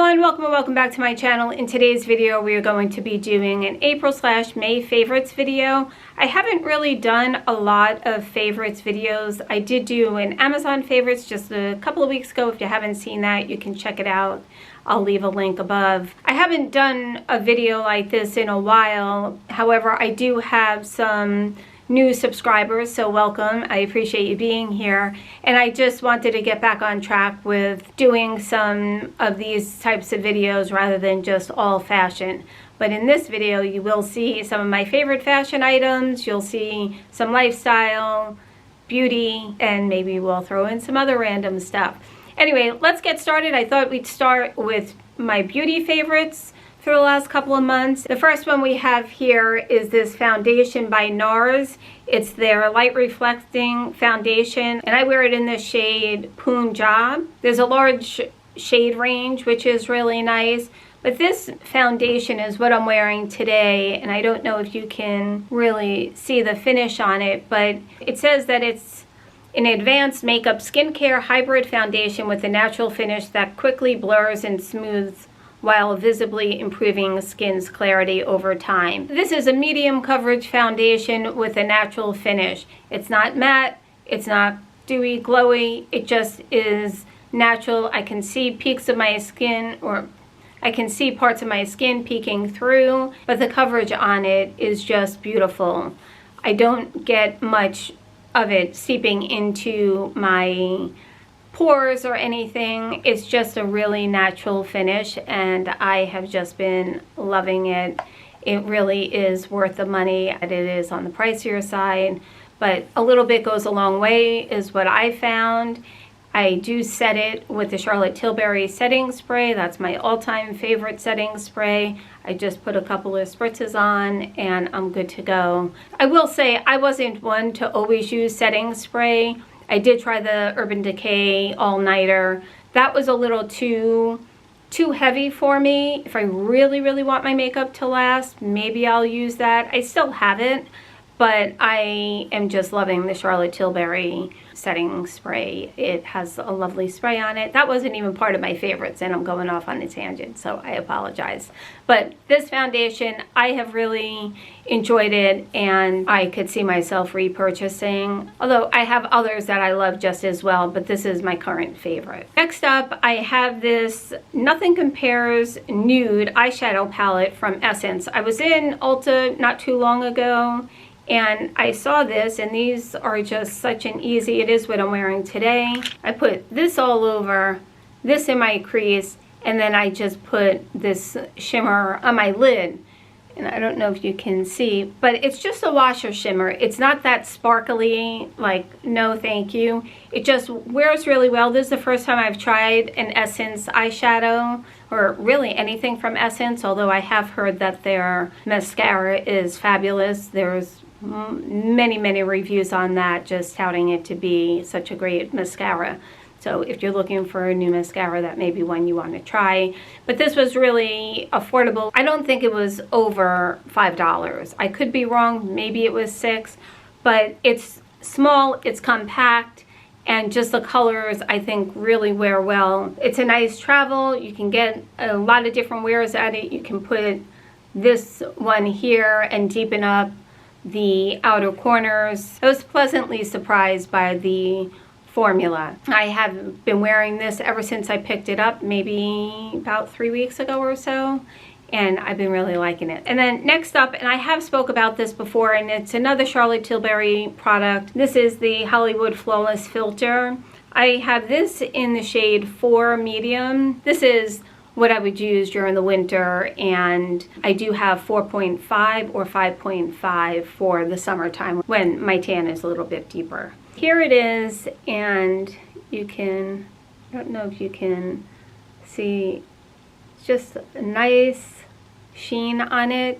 everyone, welcome back to my channel. In today's video we are going to be doing an April/May favorites video. I haven't really done a lot of favorites videos. I did do an Amazon favorites just a couple of weeks ago. If you haven't seen that, you can check it out. I'll leave a link above. I haven't done a video like this in a while. However, I do have some new subscribers, so welcome. I appreciate you being here, and I just wanted to get back on track with doing some of these types of videos rather than just all fashion. But in this video you will see some of my favorite fashion items, you'll see some lifestyle, beauty, and maybe we'll throw in some other random stuff. Anyway, let's get started. I thought we'd start with my beauty favorites for the last couple of months. The first one we have here is this foundation by NARS. It's their light reflecting foundation, and I wear it in the shade Punjab. There's a large shade range, which is really nice, but this foundation is what I'm wearing today, and I don't know if you can really see the finish on it, but it says that it's an advanced makeup skincare hybrid foundation with a natural finish that quickly blurs and smooths while visibly improving skin's clarity over time. This is a medium coverage foundation with a natural finish. It's not matte, it's not dewy, glowy, it just is natural. I can see peaks of my skin, or I can see parts of my skin peeking through, but the coverage on it is just beautiful. I don't get much of it seeping into my pores or anything. It's just a really natural finish, and I have just been loving it. It really is worth the money. It is on the pricier side, but a little bit goes a long way is what I found. I do set it with the Charlotte Tilbury setting spray. That's my all-time favorite setting spray. I just put a couple of spritzes on and I'm good to go. I will say I wasn't one to always use setting spray. I did try the Urban Decay all-nighter. That was a little too heavy for me. If I really want my makeup to last, maybe I'll use that. I still have it, but I am just loving the Charlotte Tilbury setting spray. It has a lovely spray on it. That wasn't even part of my favorites, and I'm going off on a tangent, so I apologize. But this foundation, I have really enjoyed it, and I could see myself repurchasing, although I have others that I love just as well, but this is my current favorite. Next up, I have this Nothing Compares Nude eyeshadow palette from Essence. I was in Ulta not too long ago, and I saw this, and these are just such an easy, it is what I'm wearing today. I put this all over, this in my crease, and then I just put this shimmer on my lid. And I don't know if you can see, but it's just a washer shimmer. It's not that sparkly, like, no thank you. It just wears really well. This is the first time I've tried an Essence eyeshadow, or really anything from Essence, although I have heard that their mascara is fabulous. There's many reviews on that, just touting it to be such a great mascara. So if you're looking for a new mascara, that may be one you want to try. But this was really affordable. I don't think it was over $5. I could be wrong, maybe it was $6, but it's small, it's compact, and just the colors I think really wear well. It's a nice travel. You can get a lot of different wears at it. You can put this one here and deepen up the outer corners. I was pleasantly surprised by the formula. I have been wearing this ever since I picked it up, maybe about 3 weeks ago or so, and I've been really liking it. And then next up, and I have spoke about this before, and it's another Charlotte Tilbury product. This is the Hollywood Flawless Filter. I have this in the shade 4 medium. This is what I would use during the winter, and I do have 4.5 or 5.5 for the summertime when my tan is a little bit deeper. Here it is, and you can, I don't know if you can see, just a nice sheen on it.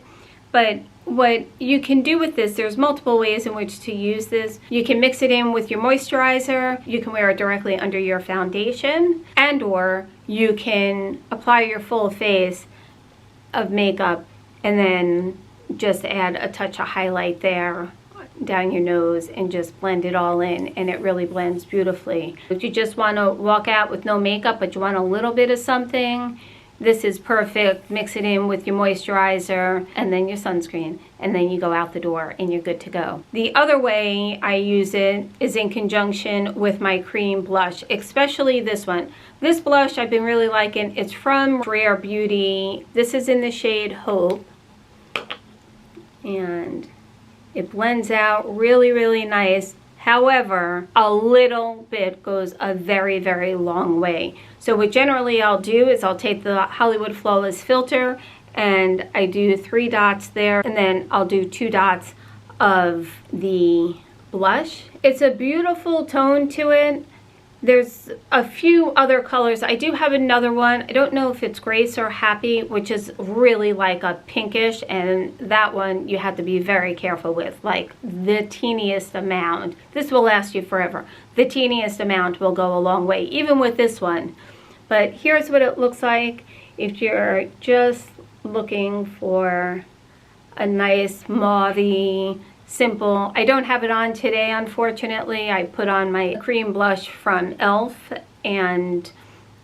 But what you can do with this, there's multiple ways in which to use this. You can mix it in with your moisturizer, you can wear it directly under your foundation, and or you can apply your full face of makeup and then just add a touch of highlight there down your nose and just blend it all in, and it really blends beautifully. If you just want to walk out with no makeup but you want a little bit of something, this is perfect. Mix it in with your moisturizer and then your sunscreen, and then you go out the door and you're good to go. The other way I use it is in conjunction with my cream blush, especially this one. This blush I've been really liking. It's from Rare Beauty. This is in the shade Hope, and it blends out really, really nice. However, a little bit goes a very, very long way. So what generally I'll do is I'll take the Hollywood Flawless filter and I do 3 dots there, and then I'll do 2 dots of the blush. It's a beautiful tone to it. There's a few other colors. I do have another one. I don't know if it's Grace or Happy, which is really like a pinkish, and that one you have to be very careful with, like the teeniest amount. This will last you forever. The teeniest amount will go a long way, even with this one. But here's what it looks like if you're just looking for a nice mauvey, simple. I don't have it on today, unfortunately. I put on my cream blush from e.l.f. and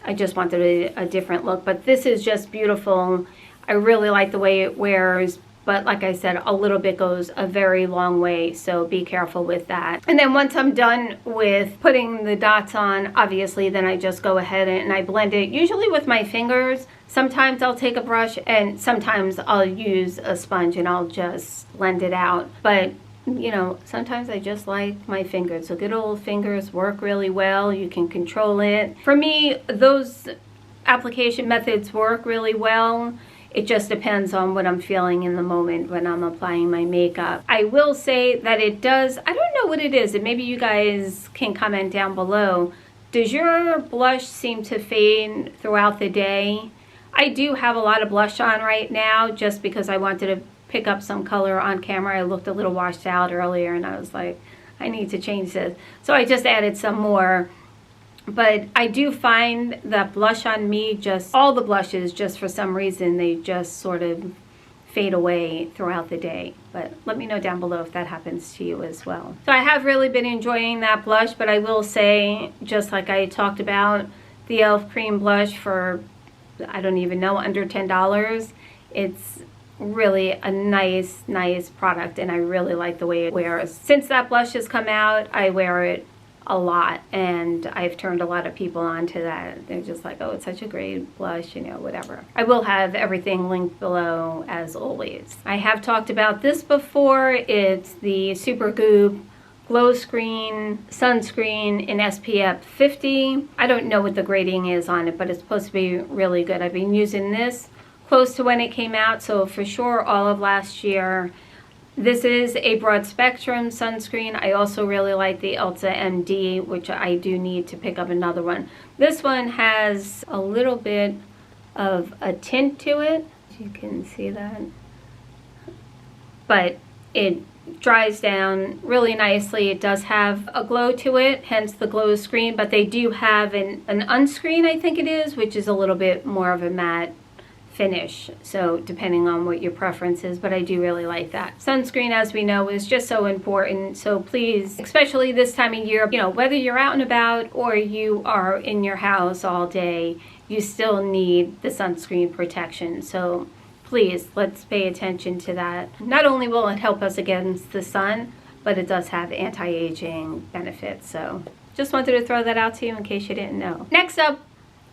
I just wanted a different look. But this is just beautiful. I really like the way it wears. But like I said, a little bit goes a very long way, so be careful with that. And then once I'm done with putting the dots on, obviously, then I just go ahead and I blend it, usually with my fingers. Sometimes I'll take a brush, and sometimes I'll use a sponge and I'll just blend it out. But, you know, sometimes I just like my fingers. So good old fingers work really well. You can control it. For me, those application methods work really well. It just depends on what I'm feeling in the moment when I'm applying my makeup. I will say that it does, I don't know what it is, and maybe you guys can comment down below. Does your blush seem to fade throughout the day? I do have a lot of blush on right now just because I wanted to pick up some color on camera. I looked a little washed out earlier and I was like, I need to change this. So I just added some more. But I do find that blush on me, just all the blushes, just for some reason, they just sort of fade away throughout the day. But let me know down below if that happens to you as well. So I have really been enjoying that blush, but I will say, just like I talked about, the e.l.f. cream blush for, I don't even know, under $10. It's really a nice product, and I really like the way it wears. Since that blush has come out, I wear it a lot, and I've turned a lot of people onto that. They're just like, oh, it's such a great blush, you know, whatever. I will have everything linked below as always. I have talked about this before. It's the Supergoop Glow Screen Sunscreen in SPF 50. I don't know what the grading is on it, but it's supposed to be really good. I've been using this close to when it came out, so for sure all of last year. This is a broad spectrum sunscreen. I also really like the Ulta MD, which I do need to pick up another one. This one has a little bit of a tint to it. You can see that. But it dries down really nicely. It does have a glow to it, hence the glow screen, but they do have an unscreen, I think it is, which is a little bit more of a matte finish, so depending on what your preference is, but I do really like that. Sunscreen, as we know, is just so important, so please, especially this time of year, you know, whether you're out and about or you are in your house all day, you still need the sunscreen protection. So please, let's pay attention to that. Not only will it help us against the sun, but it does have anti-aging benefits. So just wanted to throw that out to you in case you didn't know. Next up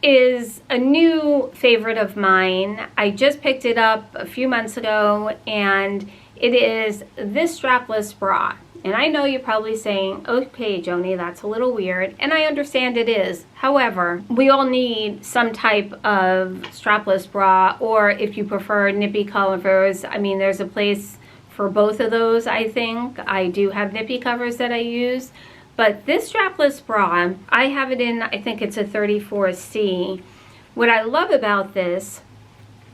is a new favorite of mine. I just picked it up a few months ago, and it is this strapless bra. And I know you're probably saying, okay, Joni, that's a little weird, and I understand it is. However, we all need some type of strapless bra, or if you prefer nippy covers, I mean, there's a place for both of those, I think. I do have nippy covers that I use. But this strapless bra, I have it in, I think it's a 34C. What I love about this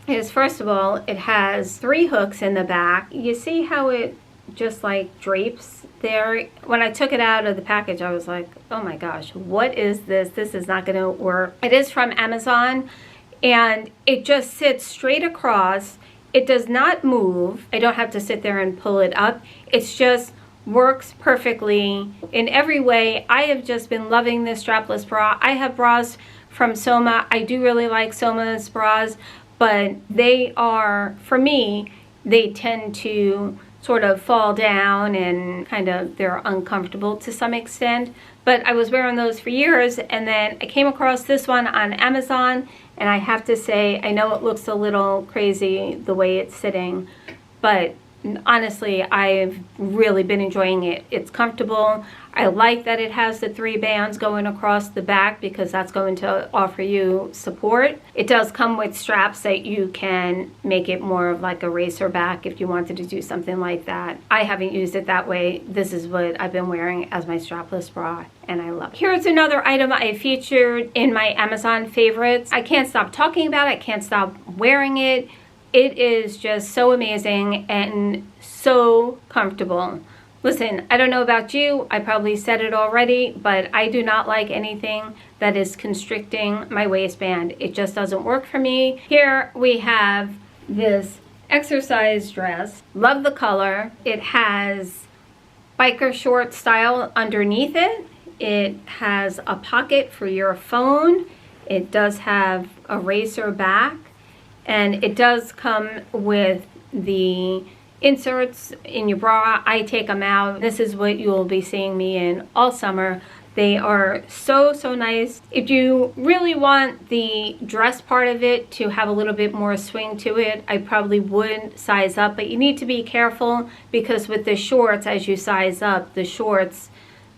is, first of all, it has 3 hooks in the back. You see how it just like drapes there? When I took it out of the package, I was like, oh my gosh, what is this? This is not gonna work. It is from Amazon, and it just sits straight across. It does not move. I don't have to sit there and pull it up. It's just works perfectly in every way. I have just been loving this strapless bra. I have bras from Soma. I do really like Soma's bras, but they are, for me, they tend to sort of fall down and kind of, they're uncomfortable to some extent. But I was wearing those for years, and then I came across this one on Amazon, and I have to say, I know it looks a little crazy the way it's sitting, but honestly, I've really been enjoying it. It's comfortable. I like that it has the 3 bands going across the back because that's going to offer you support. It does come with straps that you can make it more of like a racer back if you wanted to do something like that. I haven't used it that way. This is what I've been wearing as my strapless bra, and I love it. Here's another item I featured in my Amazon favorites. I can't stop talking about it. I can't stop wearing it. It is just so amazing and so comfortable. Listen, I don't know about you, I probably said it already, but I do not like anything that is constricting my waistband. It just doesn't work for me. Here we have this exercise dress. Love the color. It has biker short style underneath it. It has a pocket for your phone. It does have a racer back. And it does come with the inserts in your bra. I take them out. This is what you will be seeing me in all summer. They are so, so nice. If you really want the dress part of it to have a little bit more swing to it, I probably would size up, but you need to be careful because with the shorts, as you size up, the shorts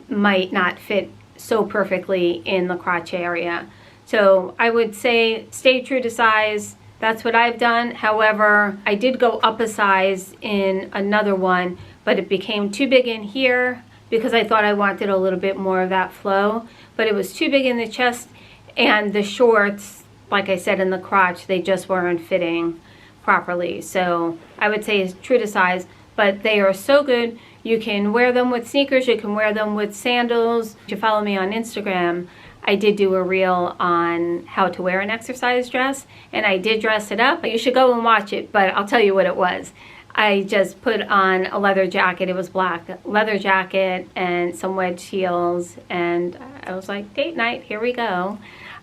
might not fit so perfectly in the crotch area. So I would say stay true to size. That's what I've done. However, I did go up a size in another one, but it became too big in here because I thought I wanted a little bit more of that flow, but it was too big in the chest, and the shorts, like I said, in the crotch, they just weren't fitting properly. So I would say it's true to size, but they are so good. You can wear them with sneakers, you can wear them with sandals. If you follow me on Instagram, I did do a reel on how to wear an exercise dress, and I did dress it up. You should go and watch it, but I'll tell you what it was. I just put on a leather jacket. It was black leather jacket and some wedge heels, and I was like, date night, here we go.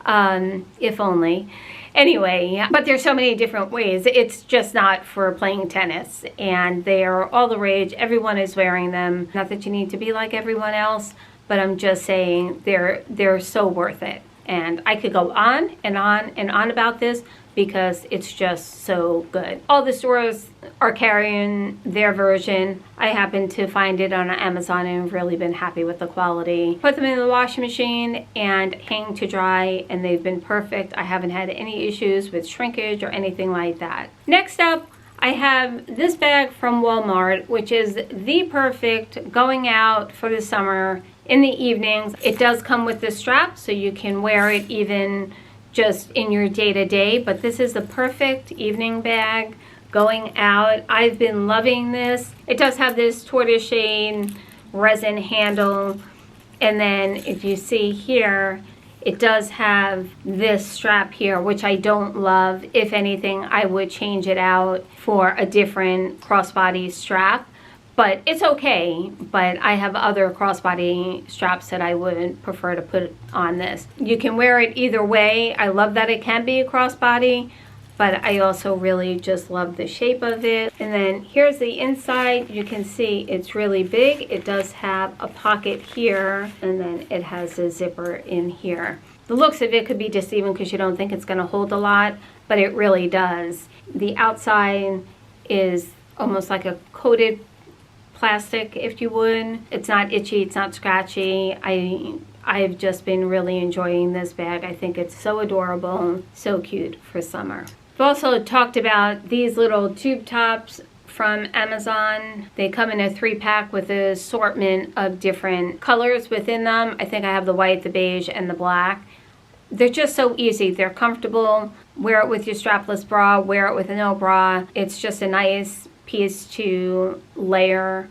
If only. Anyway, but there's so many different ways. It's just not for playing tennis, and they are all the rage. Everyone is wearing them. Not that you need to be like everyone else, but I'm just saying they're so worth it. And I could go on and on and on about this because it's just so good. All the stores are carrying their version. I happened to find it on Amazon and have really been happy with the quality. Put them in the washing machine and hang to dry, and they've been perfect. I haven't had any issues with shrinkage or anything like that. Next up, I have this bag from Walmart, which is the perfect going out for the summer in the evenings. It does come with the strap, so you can wear it even just in your day-to-day, but this is the perfect evening bag going out. I've been loving this. It does have this tortoiseshell resin handle, and then if you see here, it does have this strap here, which I don't love. If anything, I would change it out for a different crossbody strap. But it's okay, but I have other crossbody straps that I would prefer to put on this. You can wear it either way. I love that it can be a crossbody, but I also really just love the shape of it. And then here's the inside. You can see it's really big. It does have a pocket here, and then it has a zipper in here. The looks of it could be deceiving because you don't think it's gonna hold a lot, but it really does. The outside is almost like a coated plastic, if you would. It's not itchy, it's not scratchy. I've just been really enjoying this bag. I think it's so adorable, so cute for summer. I've also talked about these little tube tops from Amazon. They come in a 3-pack with an assortment of different colors within them. I think I have the white, the beige, and the black. They're just so easy. They're comfortable. Wear it with your strapless bra, wear it with a no bra. It's just a nice piece to layer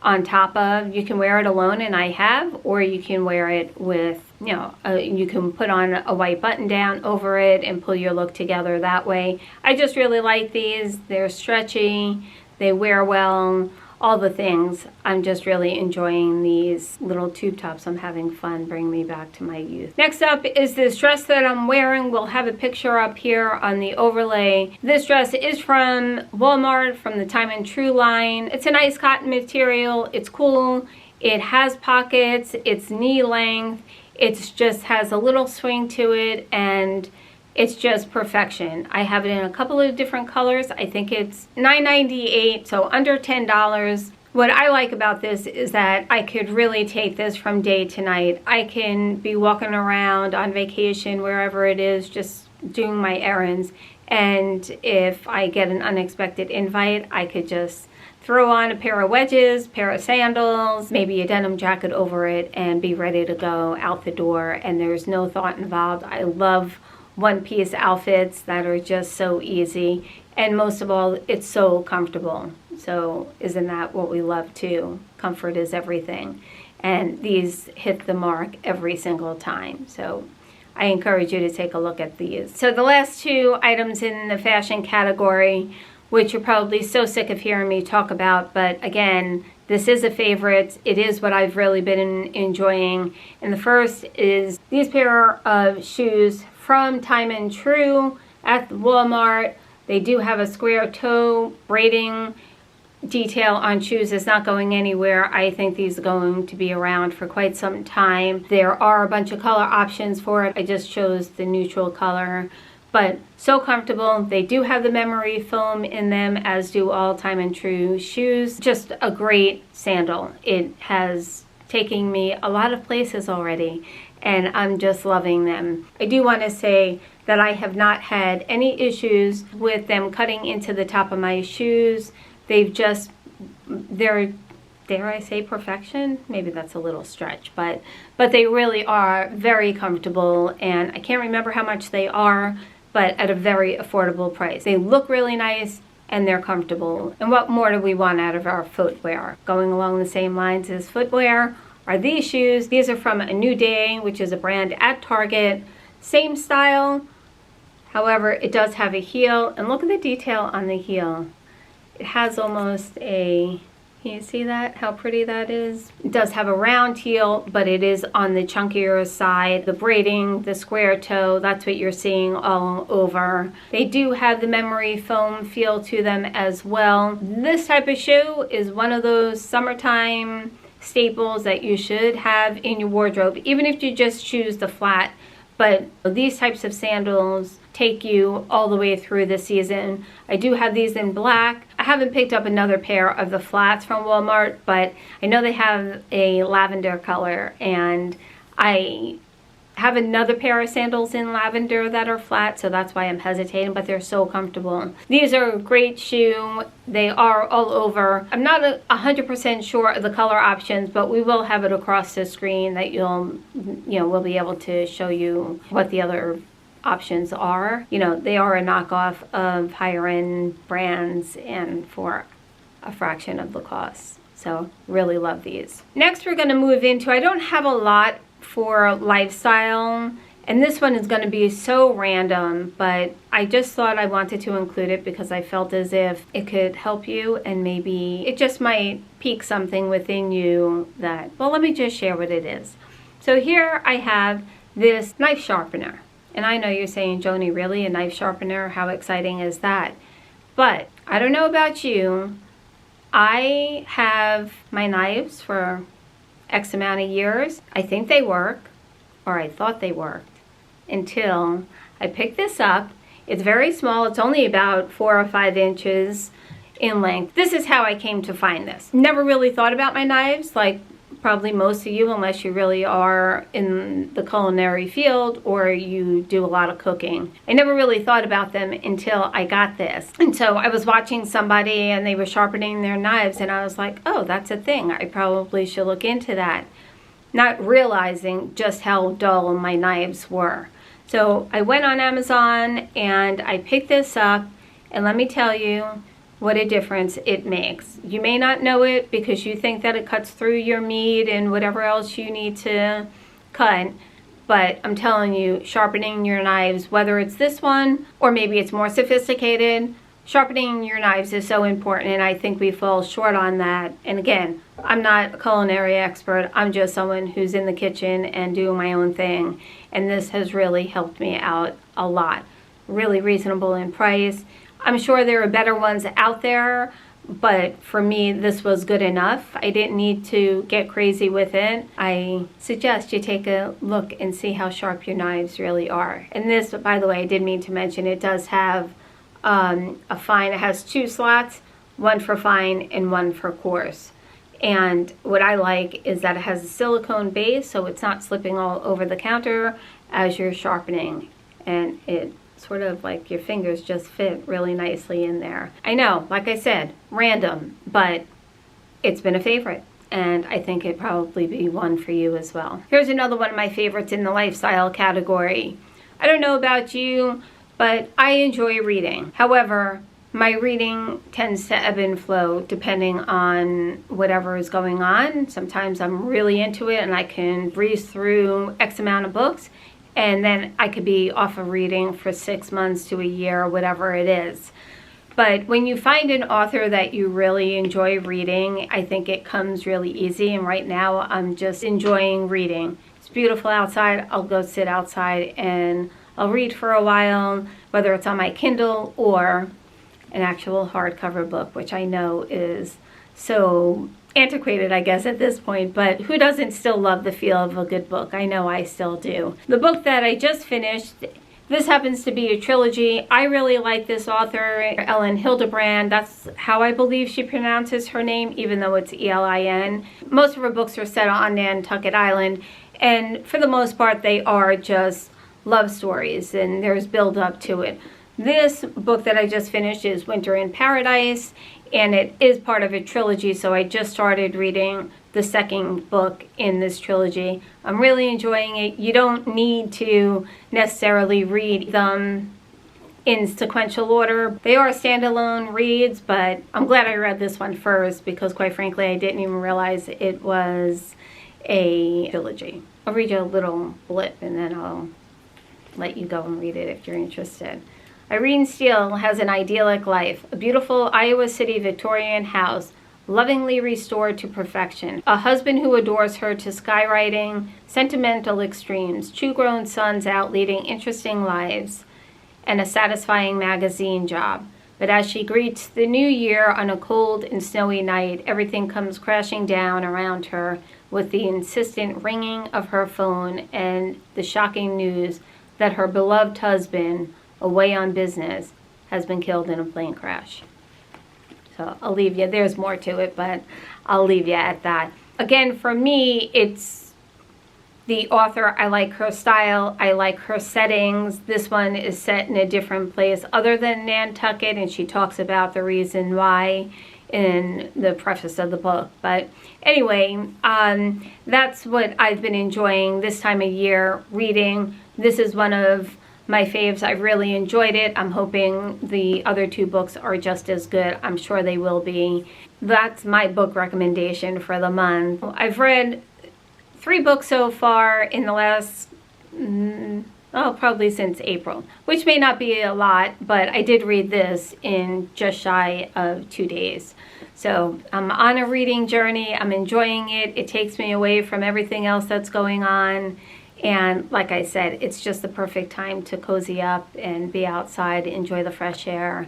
on top of. You can wear it alone, and I have, or you can wear it with, you know, you can put on a white button down over it and pull your look together that way. I just really like these. They're stretchy, they wear well. all the things. I'm just really enjoying these little tube tops. I'm having fun, bringing me back to my youth. Next up is this dress that I'm wearing. We'll have a picture up here on the overlay. This dress is from Walmart, from the Time and True line. It's a nice cotton material. It's cool. It has pockets. It's knee length. It just has a little swing to it, and it's just perfection. I have it in a couple of different colors. I think it's $9.98, so under $10. What I like about this is that I could really take this from day to night. I can be walking around on vacation, wherever it is, just doing my errands. And if I get an unexpected invite, I could just throw on a pair of wedges, pair of sandals, maybe a denim jacket over it, and be ready to go out the door. And there's no thought involved. I love one-piece outfits that are just so easy, and most of all, it's so comfortable. So isn't that what we love too? Comfort is everything, and these hit the mark every single time. So I encourage you to take a look at these. So the last two items in the fashion category, which you're probably so sick of hearing me talk about, but again, this is a favorite. It is what I've really been enjoying. And the first is these pair of shoes from Time and True at Walmart. They do have a square toe braiding detail on shoes. It's not going anywhere. I think these are going to be around for quite some time. There are a bunch of color options for it. I just chose the neutral color, but so comfortable. They do have the memory foam in them, as do all Time and True shoes. Just a great sandal. It has taken me a lot of places already, and I'm just loving them. I do want to say that I have not had any issues with them cutting into the top of my shoes. They're, dare I say, perfection? Maybe that's a little stretch, but they really are very comfortable, and I can't remember how much they are, but at a very affordable price. They look really nice, and they're comfortable. And what more do we want out of our footwear? Going along the same lines as footwear are these shoes. These are from a Nude, which is a brand at Target. Same style, however, it does have a heel, and look at the detail on the heel. It has almost a, can you see that? How pretty that is? It does have a round heel, but it is on the chunkier side. The braiding, the square toe, that's what you're seeing all over. They do have the memory foam feel to them as well. This type of shoe is one of those summertime staples that you should have in your wardrobe, even if you just choose the flat. But these types of sandals take you all the way through the season. I do have these in black. I haven't picked up another pair of the flats from Walmart, but I know they have a lavender color, and I have another pair of sandals in lavender that are flat, so that's why I'm hesitating, but they're so comfortable. These are a great shoe. They are all over. I'm not 100% sure of the color options, but we will have it across the screen that we'll be able to show you what the other options are. They are a knockoff of higher end brands and for a fraction of the cost. So really love these. Next we're going to move into, I don't have a lot for lifestyle, and this one is going to be so random, but I just thought I wanted to include it because I felt as if it could help you, and maybe it just might pique something within you that, well, let me just share what it is. So here I have this knife sharpener, and I know you're saying, Joni, really, a knife sharpener? How exciting is that? But I don't know about you. I have my knives for X amount of years. I think they work, or I thought they worked, until I picked this up. It's very small. It's only about 4 or 5 inches in length. This is how I came to find this. Never really thought about my knives, like probably most of you, unless you really are in the culinary field or you do a lot of cooking. I never really thought about them until I got this. And so I was watching somebody and they were sharpening their knives, and I was like, oh, that's a thing. I probably should look into that. Not realizing just how dull my knives were. So I went on Amazon and I picked this up, and let me tell you what a difference it makes. You may not know it because you think that it cuts through your meat and whatever else you need to cut, but I'm telling you, sharpening your knives, whether it's this one or maybe it's more sophisticated, Sharpening your knives is so important, and I think we fall short on that. And again, I'm not a culinary expert. I'm just someone who's in the kitchen and doing my own thing. And this has really helped me out a lot. Really reasonable in price. I'm sure there are better ones out there, but for me, this was good enough. I didn't need to get crazy with it. I suggest you take a look and see how sharp your knives really are. And this, by the way, I did mean to mention, it does have a fine. It has 2 slots, one for fine and one for coarse. And what I like is that it has a silicone base, so it's not slipping all over the counter as you're sharpening. And it sort of like your fingers just fit really nicely in there. I know, like I said, random, but it's been a favorite. And I think it'd probably be one for you as well. Here's another one of my favorites in the lifestyle category. I don't know about you, but I enjoy reading. However, my reading tends to ebb and flow depending on whatever is going on. Sometimes I'm really into it and I can breeze through X amount of books, and then I could be off of reading for 6 months to a year, whatever it is. But when you find an author that you really enjoy reading, I think it comes really easy. And right now I'm just enjoying reading. It's beautiful outside. I'll go sit outside and I'll read for a while, whether it's on my Kindle or an actual hardcover book, which I know is so antiquated, I guess, at this point, but who doesn't still love the feel of a good book? I know I still do. The book that I just finished, this happens to be a trilogy. I really like this author, Ellen Hildebrand. That's how I believe she pronounces her name, even though it's E-L-I-N. Most of her books are set on Nantucket Island, and for the most part, they are just love stories, and there's build up to it. This book that I just finished is Winter in Paradise, and it is part of a trilogy, so I just started reading the second book in this trilogy. I'm really enjoying it. You don't need to necessarily read them in sequential order. They are standalone reads, but I'm glad I read this one first because, quite frankly, I didn't even realize it was a trilogy. I'll read you a little blip and then I'll let you go and read it if you're interested. Irene Steele has an idyllic life, a beautiful Iowa City Victorian house, lovingly restored to perfection, a husband who adores her to skywriting, sentimental extremes, 2 grown sons out leading interesting lives, and a satisfying magazine job. But as she greets the new year on a cold and snowy night, everything comes crashing down around her with the insistent ringing of her phone and the shocking news that her beloved husband, away on business, has been killed in a plane crash. So I'll leave you, there's more to it, but I'll leave you at that. Again, for me, it's the author. I like her style, I like her settings. This one is set in a different place other than Nantucket, and she talks about the reason why in the preface of the book. But anyway, that's what I've been enjoying this time of year reading. This is one of my faves. I've really enjoyed it. I'm hoping the other 2 books are just as good. I'm sure they will be. That's my book recommendation for the month. I've read 3 books so far in the last, probably since April, which may not be a lot, but I did read this in just shy of 2 days. So I'm on a reading journey. I'm enjoying it. It takes me away from everything else that's going on. And like I said, it's just the perfect time to cozy up and be outside, enjoy the fresh air,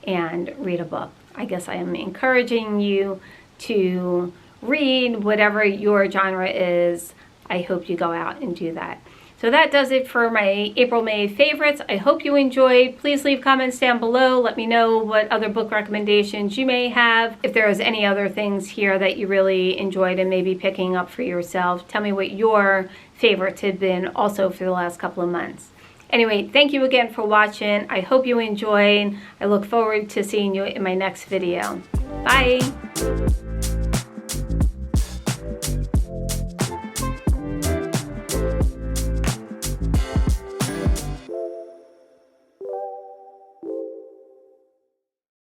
and read a book. I guess I am encouraging you to read whatever your genre is. I hope you go out and do that. So that does it for my April-May favorites. I hope you enjoyed. Please leave comments down below. Let me know what other book recommendations you may have. If there's any other things here that you really enjoyed and maybe picking up for yourself, tell me what your favorites have been also for the last couple of months. Anyway, thank you again for watching. I hope you enjoyed. I look forward to seeing you in my next video. Bye!